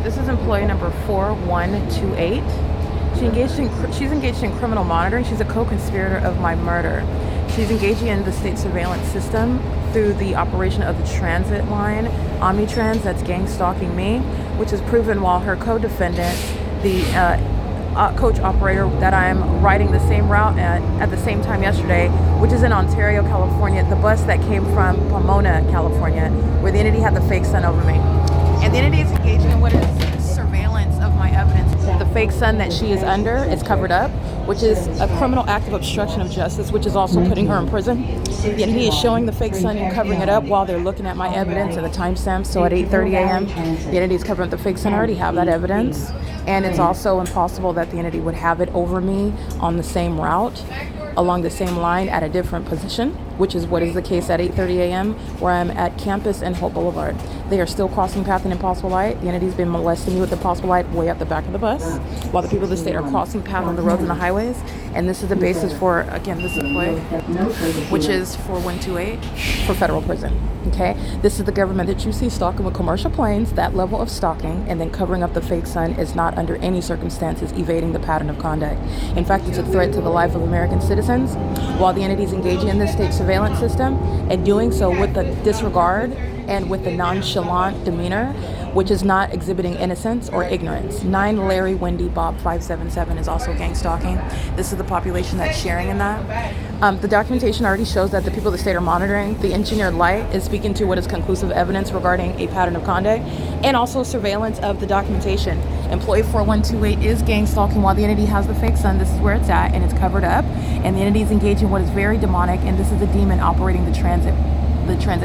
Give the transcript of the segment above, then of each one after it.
This is employee number 4128. She's engaged in criminal monitoring. She's a co-conspirator of my murder. She's engaging in the state surveillance system through the operation of the transit line, OMNITRANS, that's gang stalking me, which is proven while her co-defendant, the coach operator that I'm riding the same route at the same time yesterday, which is in Ontario, California, the bus that came from Pomona, California, where the entity had the fake sun over me. And the entity is engaging in what is surveillance of my evidence. The fake sun that she is under is covered up, which is a criminal act of obstruction of justice, which is also putting her in prison. The entity is showing the fake sun and covering it up while they're looking at my evidence and the timestamp. So at 8:30 a.m., the entity is covering up the fake sun. I already have that evidence. And it's also impossible that the entity would have it over me on the same route, along the same line at a different position, which is what is the case at 8:30 a.m. where I'm at campus and Hope Boulevard. They are still crossing path in Impossible Light. The entity's been molesting me with the Impossible Light way at the back of the bus, while the people of the state are crossing path on the roads and the highways. And this is the basis for, again, this employee, which is 4128 for federal prison. Okay, this is the government that you see stalking with commercial planes. That level of stalking and then covering up the fake sun is not under any circumstances evading the pattern of conduct. In fact, it's a threat to the life of American citizens, while the entity is engaging in the state surveillance system and doing so with the disregard and with the nonchalant demeanor, which is not exhibiting innocence or ignorance. 9 Larry Wendy Bob 577 is also gang stalking. This is the population that's sharing in that. The documentation already shows that the people of the state are monitoring. The engineered light is speaking to what is conclusive evidence regarding a pattern of conduct, and also surveillance of the documentation. Employee 4128 is gang stalking while the entity has the fake sun. This is where it's at, and it's covered up. And the entity is engaging in what is very demonic, and this is a demon operating the transit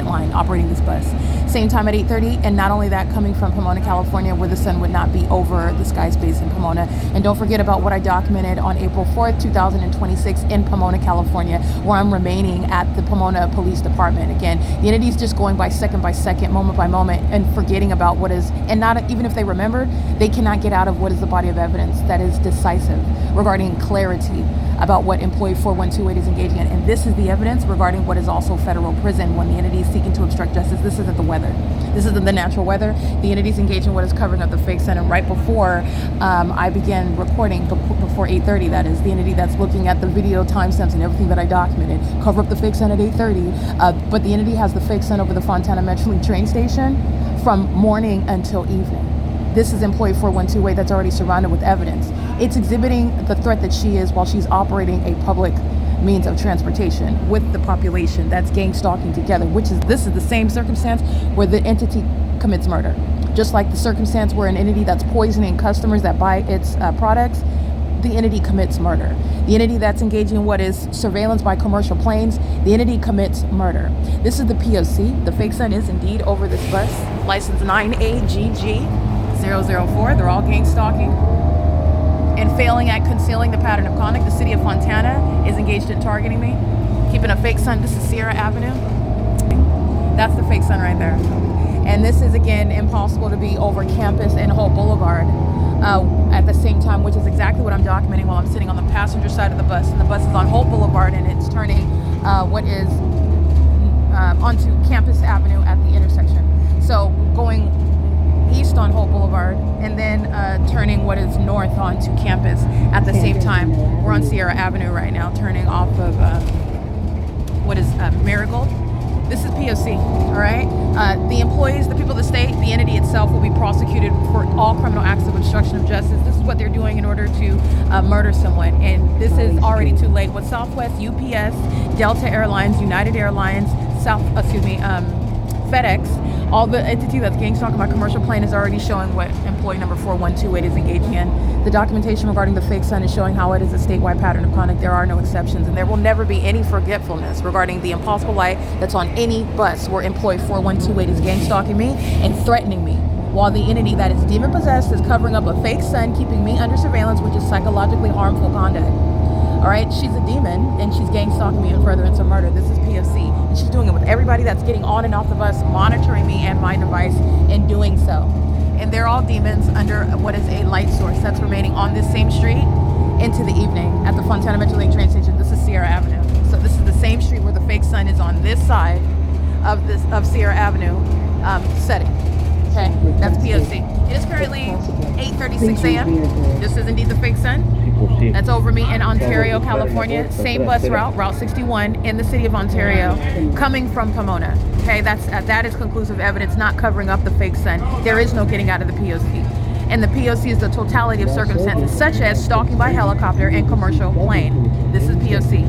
line, operating this bus. Same time at 8:30, and not only that, coming from Pomona, California, where the sun would not be over the sky space in Pomona. And don't forget about what I documented on April 4th, 2026 in Pomona, California, where I'm remaining at the Pomona Police Department. Again, the entity's just going by second, moment by moment, and forgetting about what is, and not even if they remembered, they cannot get out of what is the body of evidence that is decisive regarding clarity about what employee 4128 is engaging in. And this is the evidence regarding what is also federal prison when the entity is seeking to obstruct justice. This isn't the weather. This isn't the natural weather. The entity is engaging in what is covering up the fake sun. And right before I began recording, before 8:30, that is, the entity that's looking at the video timestamps and everything that I documented, cover up the fake sun at 8:30. But the entity has the fake sun over the Fontana Metrolink train station from morning until evening. This is employee 4128 that's already surrounded with evidence. It's exhibiting the threat that she is while she's operating a public means of transportation with the population that's gang stalking together, this is the same circumstance where the entity commits murder. Just like the circumstance where an entity that's poisoning customers that buy its products, the entity commits murder. The entity that's engaging in what is surveillance by commercial planes, the entity commits murder. This is the P.O.C. The fake sun is indeed over this bus. License 9AGG004. They're all gang stalking and failing at concealing the pattern of conduct. The city of Fontana is engaged in targeting me, keeping a fake sun. This is Sierra Avenue. That's the fake sun right there. And this is, again, impossible to be over campus and Hope Boulevard at the same time, which is exactly what I'm documenting while I'm sitting on the passenger side of the bus. And the bus is on Hope Boulevard, and it's turning onto Campus Avenue at the intersection. So going east on Hope Boulevard, and then turning what is north onto campus at the same time. We're on Sierra Avenue right now, turning off of Marygold. This is P.O.C. All right. The employees, the people of the state, the entity itself will be prosecuted for all criminal acts of obstruction of justice. This is what they're doing in order to murder someone, and this is already too late. With Southwest, UPS, Delta Airlines, United Airlines, FedEx, all the entity that's gang stalking my commercial plane is already showing what employee number 4128 is engaging in. The documentation regarding the fake sun is showing how it is a statewide pattern of conduct. There are no exceptions, and there will never be any forgetfulness regarding the impossible light that's on any bus where employee 4128 is gang stalking me and threatening me, while the entity that is demon possessed is covering up a fake sun, keeping me under surveillance, which is psychologically harmful conduct. All right, she's a demon, and she's gang stalking me in furtherance of murder. This is P.O.C. And she's doing it with everybody that's getting on and off the bus, monitoring me and my device in doing so. And they're all demons under what is a light source that's remaining on this same street into the evening at the Fontana Metrolink train station. This is Sierra Avenue. So this is the same street where the fake sun is on this side of Sierra Avenue setting. Okay, that's P.O.C. It is currently 6 a.m. This is indeed the fake sun. That's over me in Ontario, California. Same bus route, Route 61, in the city of Ontario, coming from Pomona. Okay, that is conclusive evidence, not covering up the fake sun. There is no getting out of the P.O.C. And the P.O.C. is the totality of circumstances, such as stalking by helicopter and commercial plane. This is P.O.C.